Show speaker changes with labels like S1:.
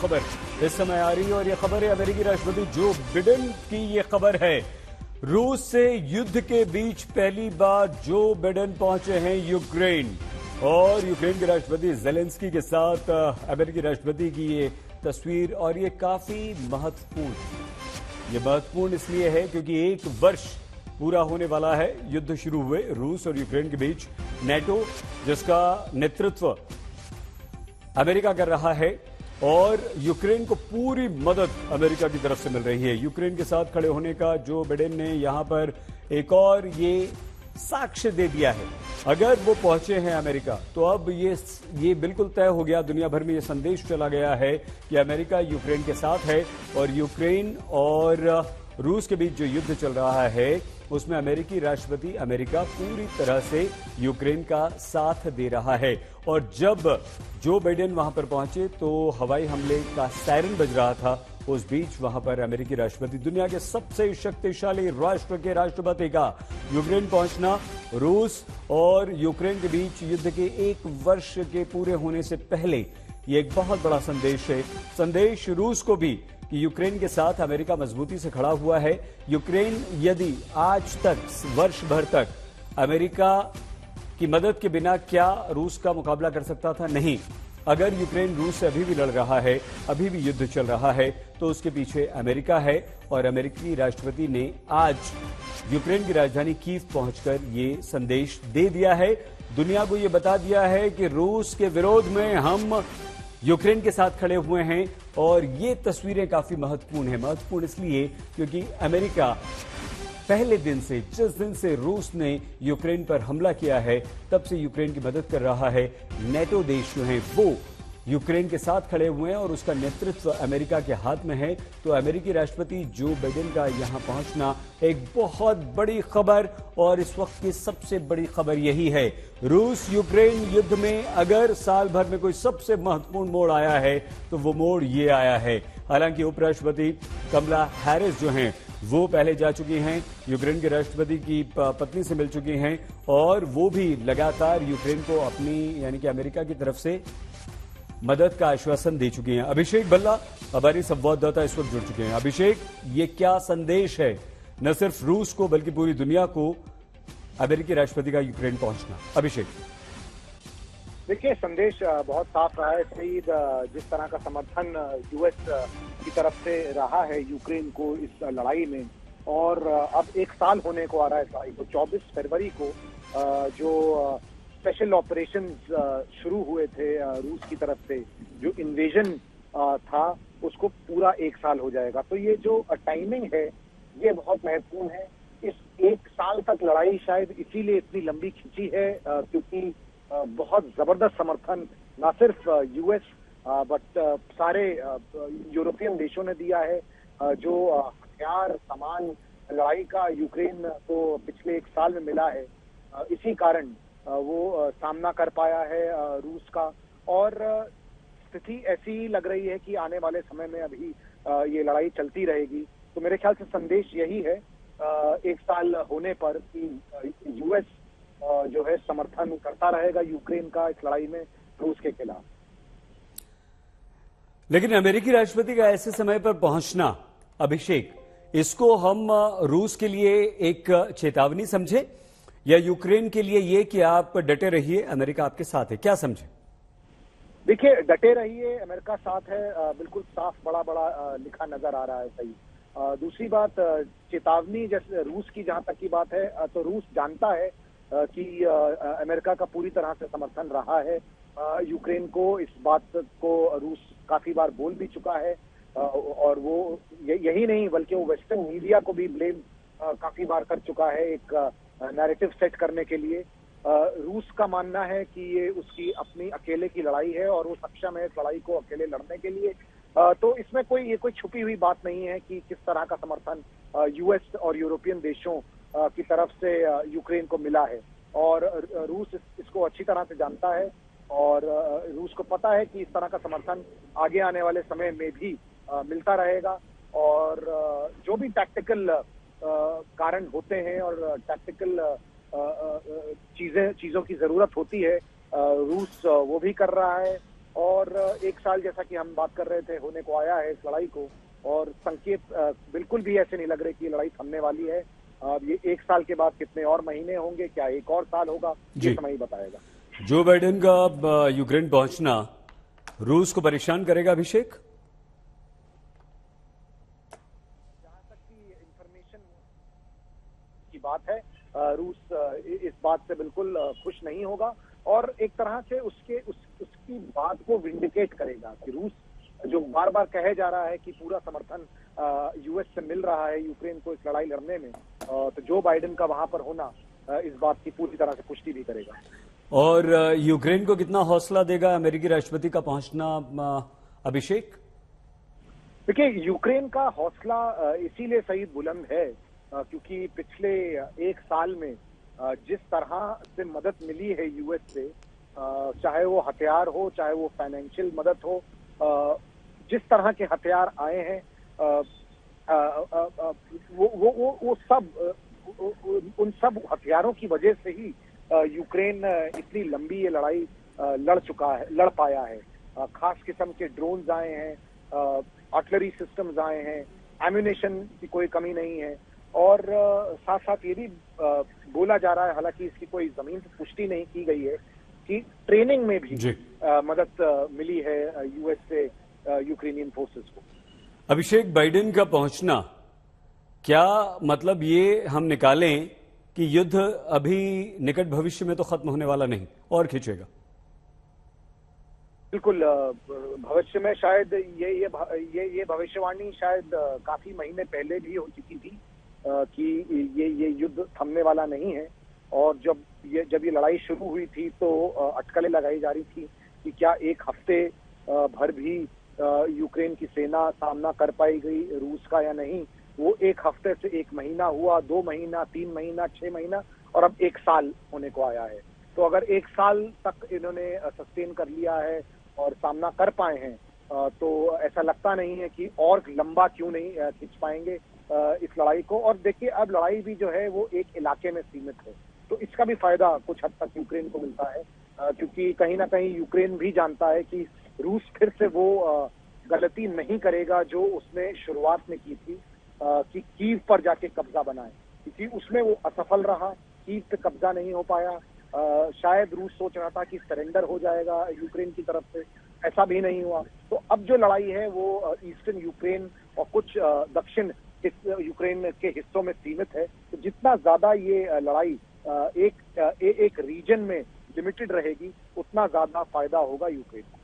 S1: खबर इस समय आ रही है और यह खबर है अमेरिकी राष्ट्रपति जो बिडेन की ये खबर है। रूस से युद्ध के बीच पहली बार जो बिडेन पहुंचे हैं यूक्रेन और यूक्रेन के राष्ट्रपति जेलेंस्की के साथ अमेरिकी राष्ट्रपति की ये तस्वीर। और ये काफी महत्वपूर्ण इसलिए है क्योंकि 1 वर्ष पूरा होने वाला है युद्ध शुरू हुए रूस और यूक्रेन के बीच। नेटो जिसका नेतृत्व अमेरिका कर रहा है और यूक्रेन को पूरी मदद अमेरिका की तरफ से मिल रही है। यूक्रेन के साथ खड़े होने का जो बिडेन ने यहां पर एक और ये साक्ष्य दे दिया है। अगर वो पहुंचे हैं अमेरिका तो अब ये बिल्कुल तय हो गया, दुनिया भर में ये संदेश चला गया है कि अमेरिका यूक्रेन के साथ है और यूक्रेन और रूस के बीच जो युद्ध चल रहा है उसमें अमेरिकी राष्ट्रपति अमेरिका पूरी तरह से यूक्रेन का साथ दे रहा है। और जब जो बिडेन वहां पर पहुंचे तो हवाई हमले का सायरन बज रहा था। उस बीच वहां पर अमेरिकी राष्ट्रपति दुनिया के सबसे शक्तिशाली राष्ट्र के राष्ट्रपति का यूक्रेन पहुंचना रूस और यूक्रेन के बीच युद्ध के 1 वर्ष के पूरे होने से पहले ये एक बहुत बड़ा संदेश है। संदेश रूस को भी कि यूक्रेन के साथ अमेरिका मजबूती से खड़ा हुआ है। यूक्रेन यदि आज तक वर्ष भर तक अमेरिका की मदद के बिना क्या रूस का मुकाबला कर सकता था? नहीं। अगर यूक्रेन रूस से अभी भी लड़ रहा है, अभी भी युद्ध चल रहा है तो उसके पीछे अमेरिका है। और अमेरिकी राष्ट्रपति ने आज यूक्रेन की राजधानी कीव पहुंचकर ये संदेश दे दिया है, दुनिया को ये बता दिया है कि रूस के विरोध में हम यूक्रेन के साथ खड़े हुए हैं। और ये तस्वीरें काफी महत्वपूर्ण है। महत्वपूर्ण इसलिए क्योंकि अमेरिका पहले दिन से, जिस दिन से रूस ने यूक्रेन पर हमला किया है तब से यूक्रेन की मदद कर रहा है। नेटो देश जो हैं वो यूक्रेन के साथ खड़े हुए हैं और उसका नेतृत्व अमेरिका के हाथ में है। तो अमेरिकी राष्ट्रपति जो बिडेन का यहां पहुंचना एक बहुत बड़ी खबर और इस वक्त की सबसे बड़ी खबर यही है। रूस यूक्रेन युद्ध में अगर साल भर में कोई सबसे महत्वपूर्ण मोड़ आया है तो वो मोड़ ये आया है। हालांकि उपराष्ट्रपति कमला हैरिस जो हैं वो पहले जा चुकी हैं, यूक्रेन के राष्ट्रपति की पत्नी से मिल चुकी हैं और वो भी लगातार यूक्रेन को अपनी यानी कि अमेरिका की तरफ से मदद का आश्वासन दे चुके हैं। अभिषेक बल्ला हमारे संवाददाता इस वक्त जुड़ चुके हैं। अभिषेक, ये क्या संदेश है न सिर्फ रूस को बल्कि पूरी दुनिया को अमेरिकी राष्ट्रपति का यूक्रेन पहुंचना? अभिषेक,
S2: देखिए, संदेश बहुत साफ रहा है। सईद, जिस तरह का समर्थन यूएस की तरफ से रहा है यूक्रेन को इस लड़ाई में और अब 1 साल होने को आ रहा है लड़ाई को। 24 फरवरी को जो स्पेशल ऑपरेशंस शुरू हुए थे रूस की तरफ से, जो इन्वेजन था उसको पूरा 1 साल हो जाएगा। तो ये जो टाइमिंग है ये बहुत महत्वपूर्ण है। इस 1 साल तक लड़ाई शायद इसीलिए इतनी लंबी खिंची है क्योंकि बहुत जबरदस्त समर्थन न सिर्फ यूएस बट सारे यूरोपियन देशों ने दिया है। जो हथियार सामान लड़ाई का यूक्रेन को पिछले 1 साल में मिला है, इसी कारण वो सामना कर पाया है रूस का। और स्थिति ऐसी लग रही है कि आने वाले समय में अभी ये लड़ाई चलती रहेगी। तो मेरे ख्याल से संदेश यही है 1 साल होने पर कि यूएस जो है समर्थन करता रहेगा यूक्रेन का इस लड़ाई में रूस के खिलाफ।
S1: लेकिन अमेरिकी राष्ट्रपति का ऐसे समय पर पहुंचना, अभिषेक, इसको हम रूस के लिए एक चेतावनी समझे या यूक्रेन के लिए ये कि आप डटे रहिए, अमेरिका आपके साथ है, क्या समझे?
S2: देखिए, डटे रहिए, अमेरिका साथ है, बिल्कुल साफ बड़ा बड़ा लिखा नजर आ रहा है। सही। दूसरी बात, चेतावनी जैसे रूस की जहां तक की बात है तो रूस जानता है कि अमेरिका का पूरी तरह से समर्थन रहा है यूक्रेन को। इस बात को रूस काफी बार बोल भी चुका है और वो यही नहीं बल्कि वो वेस्टर्न मीडिया को भी ब्लेम काफी बार कर चुका है एक नैरेटिव सेट करने के लिए। रूस का मानना है कि ये उसकी अपनी अकेले की लड़ाई है और वो सक्षम है इस लड़ाई को अकेले लड़ने के लिए। तो इसमें कोई छुपी हुई बात नहीं है कि किस तरह का समर्थन यूएस और यूरोपियन देशों की तरफ से यूक्रेन को मिला है। और रूस इसको अच्छी तरह से जानता है और रूस को पता है कि इस तरह का समर्थन आगे आने वाले समय में भी मिलता रहेगा। और जो भी टैक्टिकल कारण होते हैं और टैक्टिकल चीजों की जरूरत होती है, रूस वो भी कर रहा है। और एक साल जैसा कि हम बात कर रहे थे होने को आया है इस लड़ाई को, और संकेत बिल्कुल भी ऐसे नहीं लग रहे कि ये लड़ाई थमने वाली है। ये एक साल के बाद कितने और महीने होंगे, क्या एक और साल होगा, ये समय ही बताएगा।
S1: जो बाइडेन का यूक्रेन पहुंचना रूस को परेशान करेगा, अभिषेक?
S2: जहां तक की इंफॉर्मेशन की बात है, रूस इस बात से बिल्कुल खुश नहीं होगा और एक तरह से उसकी बात को विंडिकेट करेगा कि रूस जो बार बार कहे जा रहा है कि पूरा समर्थन यूएस से मिल रहा है यूक्रेन को इस लड़ाई लड़ने में, तो जो बाइडेन का वहां पर होना इस बात की पूरी तरह से पुष्टि भी करेगा।
S1: और यूक्रेन को कितना हौसला देगा अमेरिकी राष्ट्रपति का पहुंचना, अभिषेक?
S2: देखिए, यूक्रेन का हौसला इसीलिए सईद बुलंद है क्योंकि पिछले एक साल में जिस तरह से मदद मिली है यूएस से, चाहे वो हथियार हो, चाहे वो फाइनेंशियल मदद हो, जिस तरह के हथियार आए हैं वो सब उन सब हथियारों की वजह से ही यूक्रेन इतनी लंबी ये लड़ाई लड़ पाया है। खास किस्म के ड्रोन्स आए हैं, आर्टिलरी सिस्टम्स आए हैं, एम्यूनेशन की कोई कमी नहीं है और साथ साथ ये भी बोला जा रहा है, हालांकि इसकी कोई जमीन पर पुष्टि नहीं की गई है, कि ट्रेनिंग में भी मदद मिली है यूएस से यूक्रेनियन फोर्सेस को।
S1: अभिषेक, बाइडेन का पहुंचना, क्या मतलब ये हम निकालें कि युद्ध अभी निकट भविष्य में तो खत्म होने वाला नहीं और खींचेगा?
S2: बिल्कुल, भविष्य में शायद ये भविष्यवाणी शायद काफी महीने पहले भी हो चुकी थी कि ये युद्ध थमने वाला नहीं है। और जब ये लड़ाई शुरू हुई थी तो अटकलें लगाई जा रही थी कि क्या एक हफ्ते भर भी यूक्रेन की सेना सामना कर पाएगी रूस का या नहीं। वो एक हफ्ते से एक महीना हुआ, 2 महीना, 3 महीना, 6 महीना और अब 1 साल होने को आया है। तो अगर 1 साल तक इन्होंने सस्टेन कर लिया है और सामना कर पाए हैं, तो ऐसा लगता नहीं है कि और लंबा क्यों नहीं खींच पाएंगे इस लड़ाई को। और देखिए, अब लड़ाई भी जो है वो एक इलाके में सीमित है, तो इसका भी फायदा कुछ हद तक यूक्रेन को मिलता है, क्योंकि कहीं ना कहीं यूक्रेन भी जानता है कि रूस फिर से वो गलती नहीं करेगा जो उसने शुरुआत में की थी, कि कीव पर जाके कब्जा बनाए, क्योंकि उसमें वो असफल रहा, कीव पे कब्जा नहीं हो पाया। शायद रूस सोच रहा था कि सरेंडर हो जाएगा यूक्रेन की तरफ से, ऐसा भी नहीं हुआ। तो अब जो लड़ाई है वो ईस्टर्न यूक्रेन और कुछ दक्षिण यूक्रेन के हिस्सों में सीमित है। तो जितना ज्यादा ये लड़ाई एक रीजन में लिमिटेड रहेगी, उतना ज्यादा फायदा होगा यूक्रेन को।